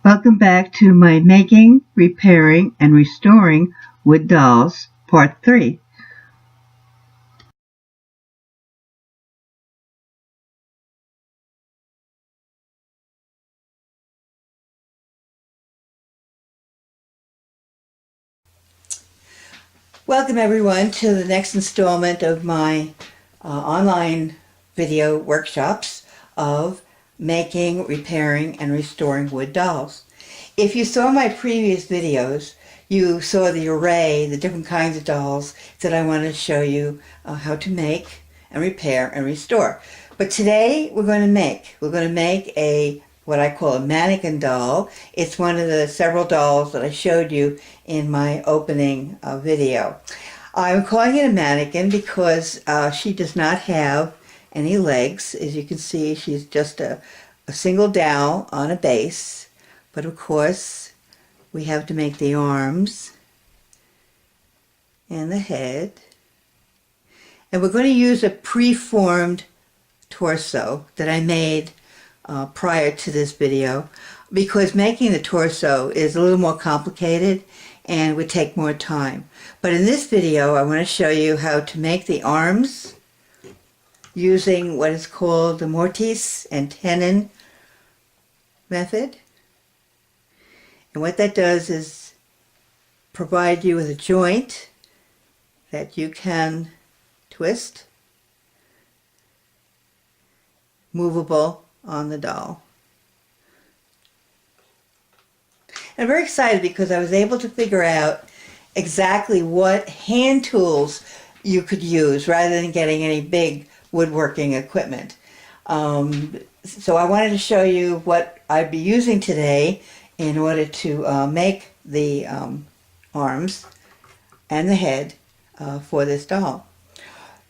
Welcome back to my Making, Repairing, and Restoring Wood Dolls, Part 3. Welcome everyone to the next installment of my online video workshops of making, repairing, and restoring wood dolls. If you saw my previous videos, you saw the array, the different kinds of dolls that I want to show you how to make and repair and restore. But today we're going to make a what I call a mannequin doll. It's one of the several dolls that I showed you in my opening video. I'm calling it a mannequin because she does not have any legs. As you can see, she's just a single dowel on a base. But of course, we have to make the arms and the head. And we're going to use a preformed torso that I made prior to this video, because making the torso is a little more complicated and would take more time. But in this video, I want to show you how to make the arms using what is called the mortise and tenon method. And what that does is provide you with a joint that you can twist, movable on the doll. And I'm very excited because I was able to figure out exactly what hand tools you could use rather than getting any big woodworking equipment. So I wanted to show you what I'd be using today in order to make the arms and the head for this doll.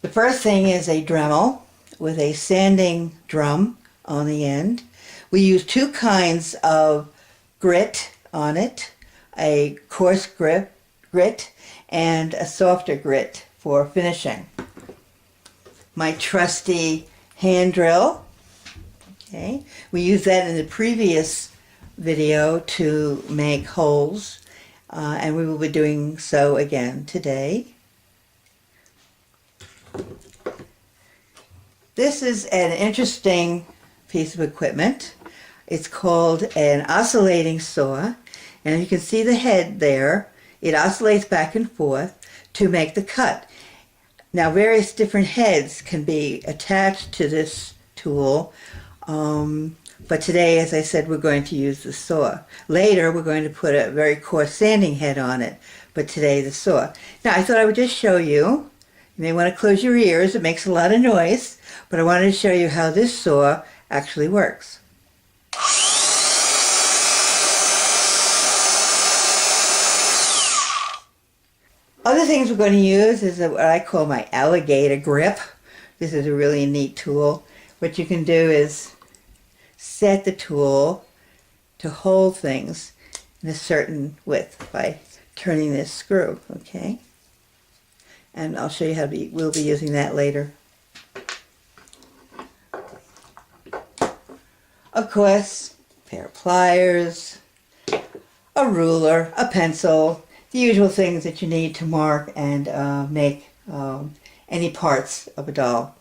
The first thing is a Dremel with a sanding drum on the end. We use two kinds of grit on it, a coarse grit and a softer grit for finishing. My trusty hand drill. Okay, we used that in the previous video to make holes, and we will be doing so again today. This is an interesting piece of equipment. It's called an oscillating saw, and you can see the head there. It oscillates back and forth to make the cut. Now, various different heads can be attached to this tool, but today, as I said, we're going to use the saw. Later, we're going to put a very coarse sanding head on it, but today the saw. Now, I thought I would just show you. You may want to close your ears. It makes a lot of noise, but I wanted to show you how this saw actually works. Other things we're going to use is what I call my alligator grip. This is a really neat tool. What you can do is set the tool to hold things in a certain width by turning this screw, okay? And I'll show you how we'll be using that later. Of course, a pair of pliers, a ruler, a pencil, the usual things that you need to mark and make any parts of a doll.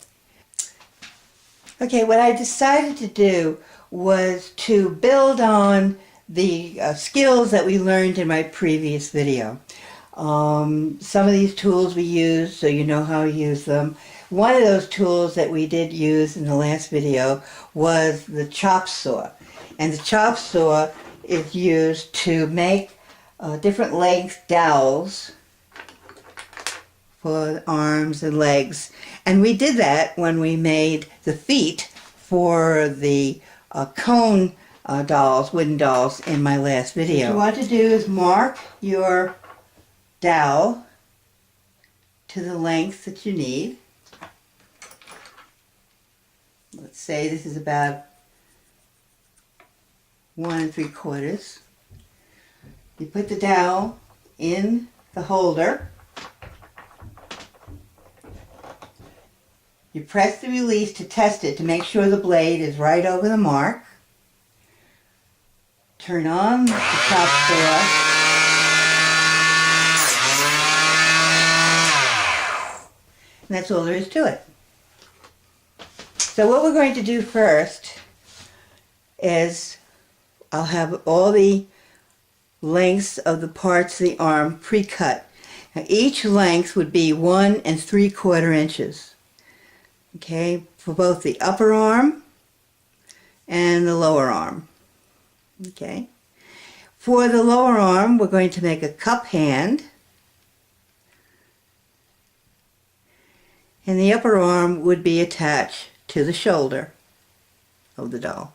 Okay, what I decided to do was to build on the skills that we learned in my previous video. Some of these tools we use, so you know how to use them. One of those tools that we did use in the last video was the chop saw. And the chop saw is used to make different length dowels for arms and legs. And we did that when we made the feet for the cone dolls, wooden dolls, in my last video. What you want to do is mark your dowel to the length that you need. Let's say this is about 1 3/4. You put the dowel in the holder. You press the release to test it to make sure the blade is right over the mark. turn on the top door. And that's all there is to it. So what we're going to do first is I'll have all the lengths of the parts of the arm pre-cut. Now each length would be 1 3/4 inches. Okay, for both the upper arm and the lower arm. Okay. For the lower arm, we're going to make a cup hand. And the upper arm would be attached to the shoulder of the doll.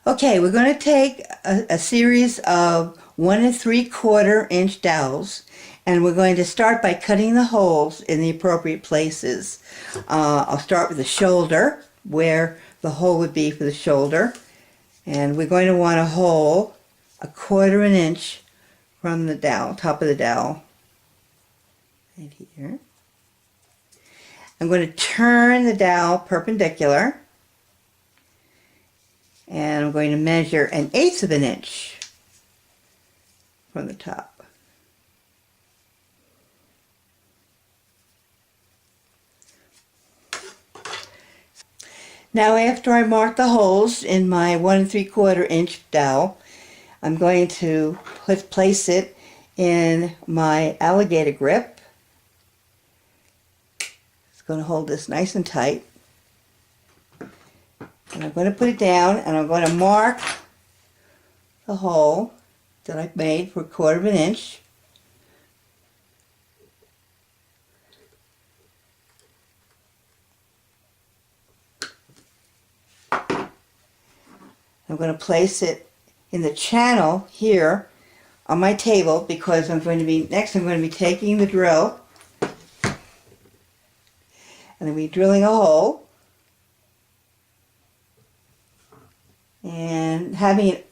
Okay, we're going to take a series of 1 3/4 inch dowels, and we're going to start by cutting the holes in the appropriate places. I'll start with the shoulder, where the hole would be for the shoulder, and we're going to want a hole 1/4 inch from the dowel, top of the dowel, right here. I'm going to turn the dowel perpendicular, and I'm going to measure 1/8 inch from the top. Now after I mark the holes in my 1 3/4 inch dowel, I'm going to place it in my alligator grip. Going to hold this nice and tight, and I'm going to put it down, and I'm going to mark the hole that I've made for 1/4 inch. I'm going to place it in the channel here on my table, because I'm going to be taking the drill and then we're drilling a hole, and having it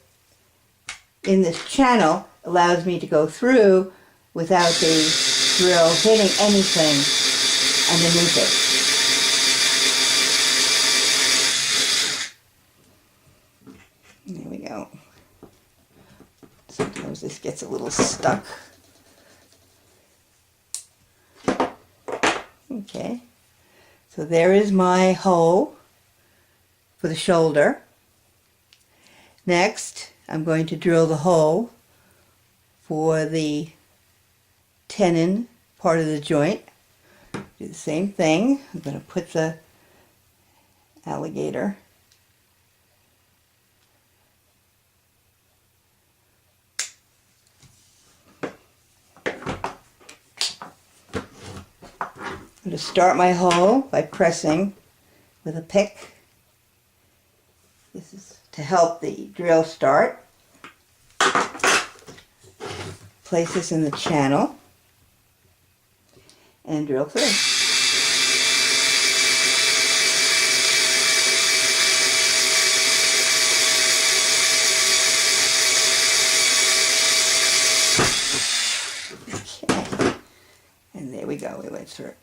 in this channel allows me to go through without the drill hitting anything underneath it. There we go. Sometimes this gets a little stuck. Okay. So there is my hole for the shoulder. Next, I'm going to drill the hole for the tenon part of the joint. Do the same thing. I'm going to put the alligator I'm going to start my hole by pressing with a pick. This is to help the drill start. Place this in the channel and drill through. Okay. And there we go, we went through.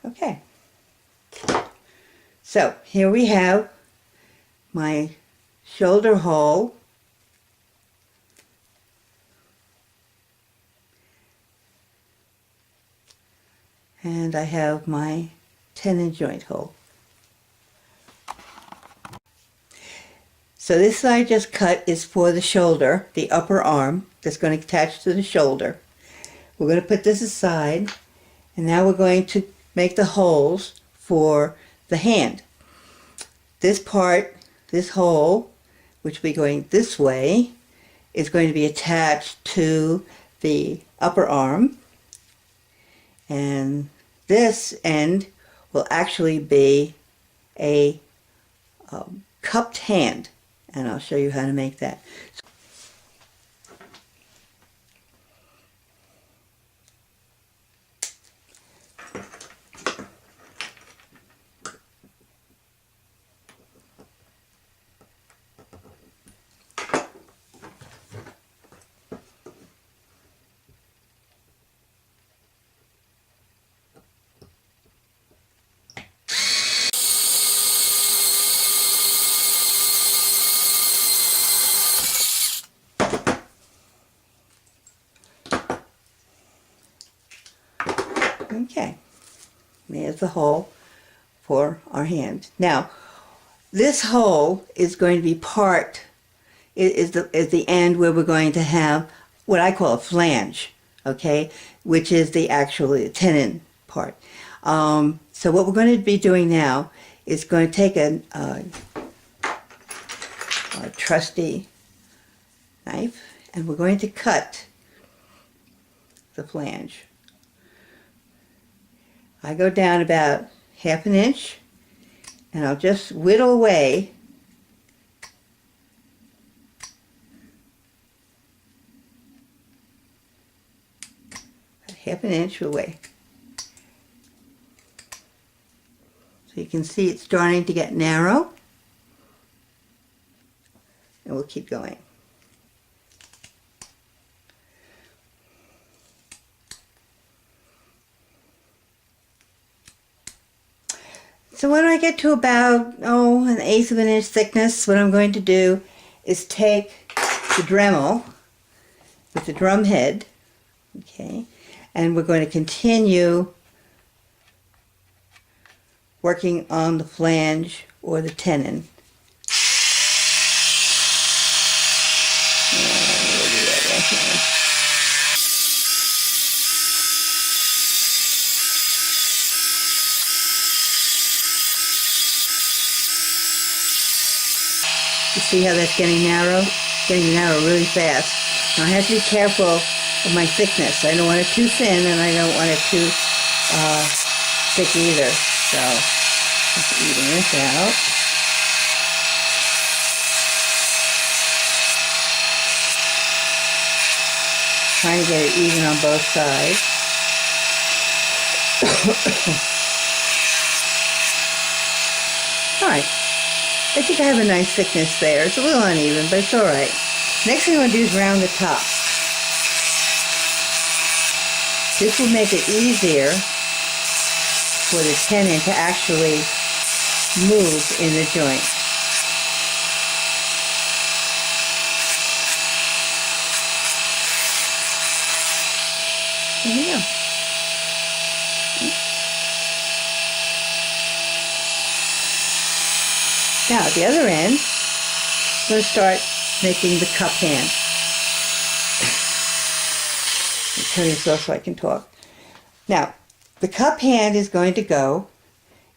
Okay. So here we have my shoulder hole. And I have my tenon joint hole. So this I just cut is for the shoulder, the upper arm that's going to attach to the shoulder. We're going to put this aside, and now we're going to make the holes for the hand. This part, this hole, which will be going this way, is going to be attached to the upper arm. And this end will actually be a cupped hand. And I'll show you how to make that. There's the hole for our hand. Now, this hole is going to be is the end where we're going to have what I call a flange, okay, which is the actually tenon part. So what we're going to be doing now is going to take a trusty knife, and we're going to cut the flange. I go down about 1/2 inch, and I'll just whittle away about 1/2 inch away. So you can see it's starting to get narrow, and we'll keep going. So when I get to about, 1/8 of an inch thickness, what I'm going to do is take the Dremel with the drum head, okay, and we're going to continue working on the flange or the tenon. You see how that's getting narrow? Getting narrow really fast. Now I have to be careful of my thickness. I don't want it too thin, and I don't want it too thick either. So just even this out. Trying to get it even on both sides. All right. I think I have a nice thickness there. It's a little uneven, but it's all right. Next thing I'm going to do is round the top. This will make it easier for the tenon to actually move in the joint. There we go. Now at the other end, I'm going to start making the cup hand. Let me turn this off so I can talk. Now, the cup hand is going to go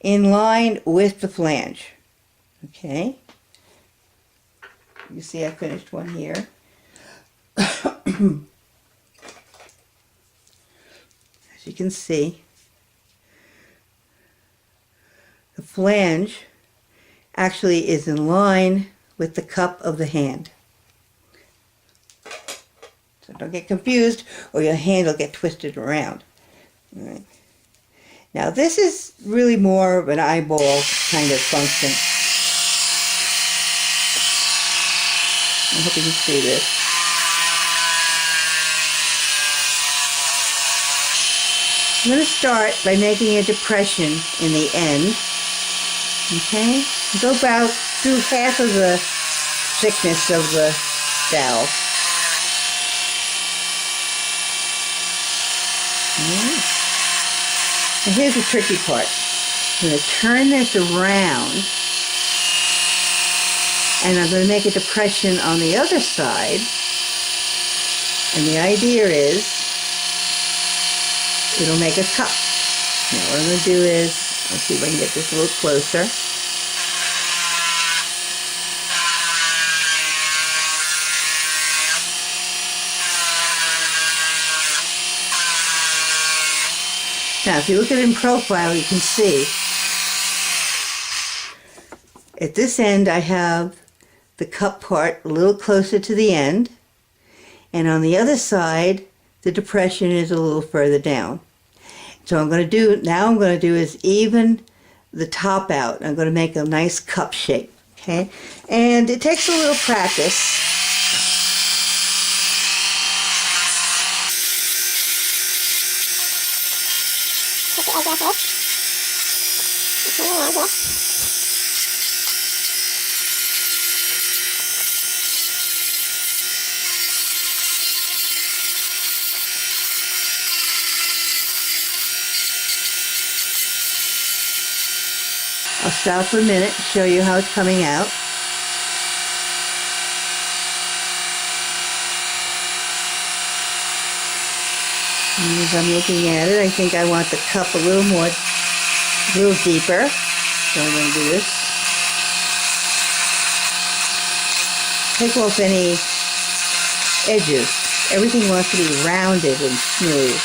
in line with the flange. Okay? You see I finished one here. As you can see, the flange actually is in line with the cup of the hand. So don't get confused or your hand will get twisted around. All right. Now this is really more of an eyeball kind of function. I hope you can see this. I'm going to start by making a depression in the end. Okay? Go about through half of the thickness of the dowel. Right. And here's the tricky part. I'm going to turn this around, and I'm going to make a depression on the other side. And the idea is, it'll make a cup. Now what I'm going to do is, let's see if I can get this a little closer. Now, if you look at it in profile, you can see at this end I have the cup part a little closer to the end, and on the other side the depression is a little further down. So I'm going to do is even the top out. I'm going to make a nice cup shape, okay? And it takes a little practice. I'll stop for a minute and show you how it's coming out. And as I'm looking at it, I think I want the cup a little deeper. So I'm going to do this. Take off any edges. Everything wants to be rounded and smooth.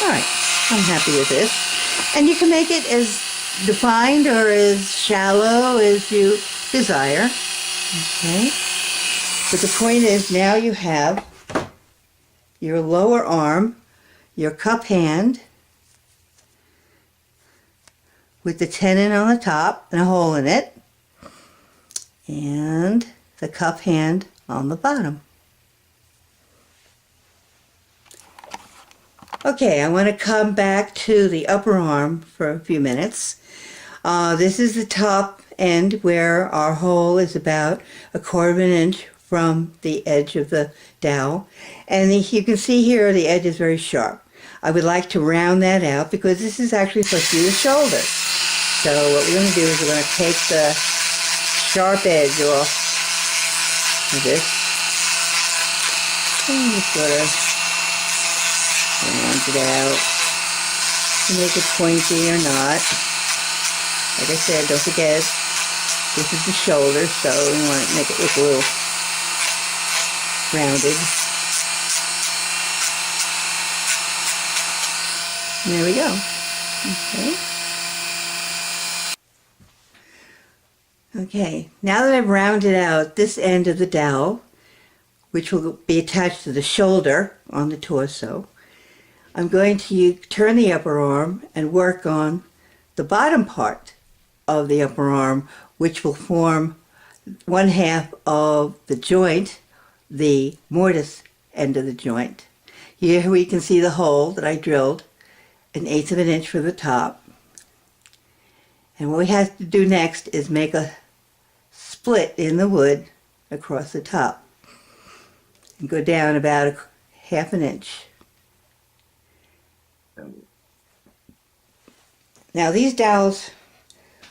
Alright, I'm happy with this. And you can make it as defined or as shallow as you desire. Okay. But the point is, now you have your lower arm, your cup hand, with the tenon on the top and a hole in it, and the cup hand on the bottom. Okay, I want to come back to the upper arm for a few minutes. This is the top end where our hole is about 1/4 of an inch from the edge of the dowel. And you can see here the edge is very sharp. I would like to round that out because this is actually supposed to be the shoulder. So what we're going to do is we're going to take the sharp edge off of this and just sort of round it out to make it pointy or not. Like I said, don't forget, this is the shoulder, so we want to make it look a little rounded. And there we go. Okay. Okay, now that I've rounded out this end of the dowel, which will be attached to the shoulder on the torso, I'm going to turn the upper arm and work on the bottom part of the upper arm, which will form 1/2 of the joint, the mortise end of the joint. Here we can see the hole that I drilled 1/8 of an inch for the top. And what we have to do next is make a split in the wood across the top and go down about 1/2 an inch. Now these dowels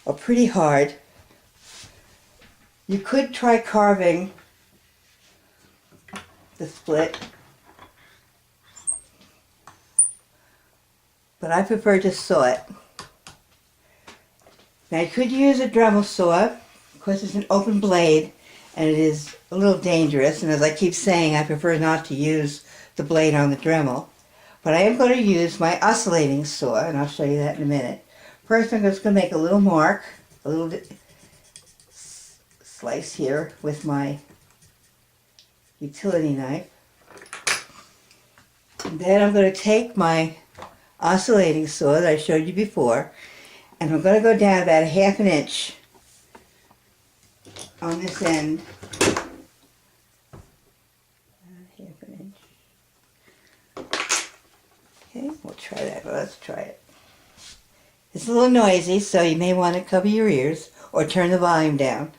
are pretty hard. You could try carving the split, but I prefer to saw it. Now you could use a Dremel saw. Of course, it's an open blade and it is a little dangerous, and as I keep saying, I prefer not to use the blade on the Dremel. But I am going to use my oscillating saw, and I'll show you that in a minute. First, I'm just going to make a little mark, a little slice here with my utility knife. And then I'm going to take my oscillating saw that I showed you before, and I'm going to go down about 1/2 an inch on this end. 1/2 an inch. Okay, we'll try that. Well, let's try it. It's a little noisy, so you may want to cover your ears or turn the volume down.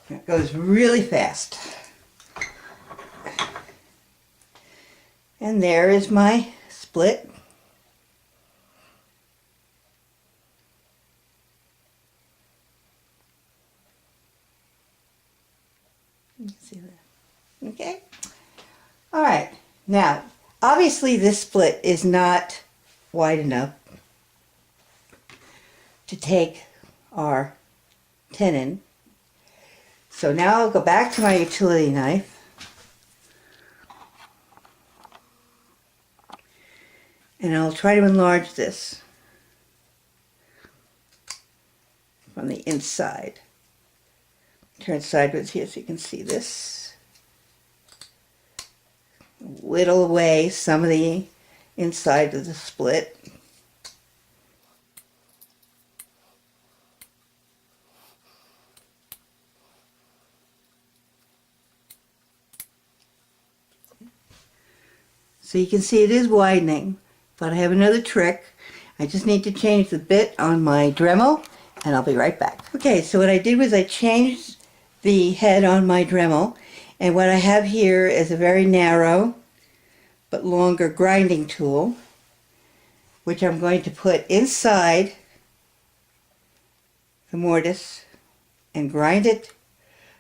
It goes really fast. And there is my split. You can see that. Okay? All right. Now, obviously this split is not wide enough to take our tenon. So now I'll go back to my utility knife. And I'll try to enlarge this from the inside. Turn sideways here so you can see this. Whittle away some of the inside of the split. So you can see it is widening, but I have another trick. I just need to change the bit on my Dremel, and I'll be right back. Okay, so what I did was I changed the head on my Dremel, and what I have here is a very narrow but longer grinding tool, which I'm going to put inside the mortise and grind it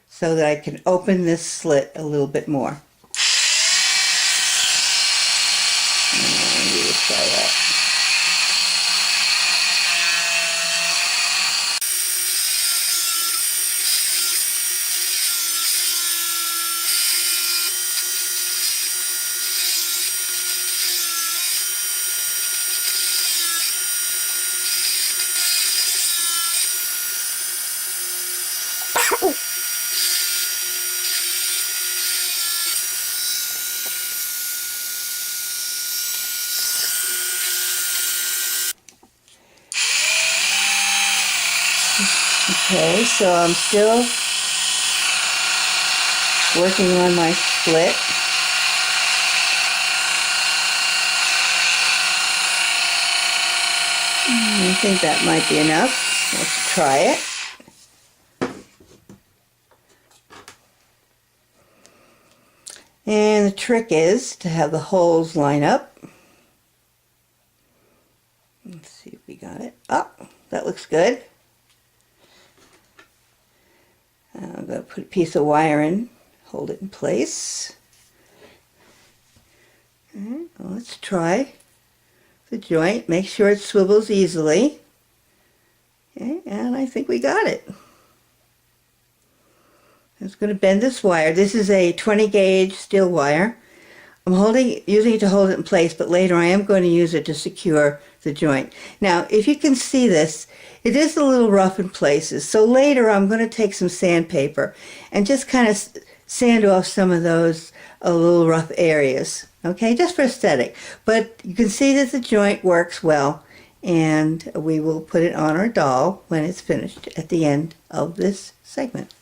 so that I can open this slit a little bit more. And let's try that. Okay, so I'm still working on my split. I think that might be enough. Let's try it. And the trick is to have the holes line up. Let's see if we got it. Oh, that looks good. I'm going to put a piece of wire in, hold it in place. Well, let's try the joint. Make sure it swivels easily. Okay, and I think we got it. I'm just going to bend this wire. This is a 20 gauge steel wire. I'm using it to hold it in place, but later I am going to use it to secure the joint. Now, if you can see this, it is a little rough in places. So later I'm going to take some sandpaper and just kind of sand off some of those little rough areas. Okay, just for aesthetic. But you can see that the joint works well, and we will put it on our doll when it's finished at the end of this segment.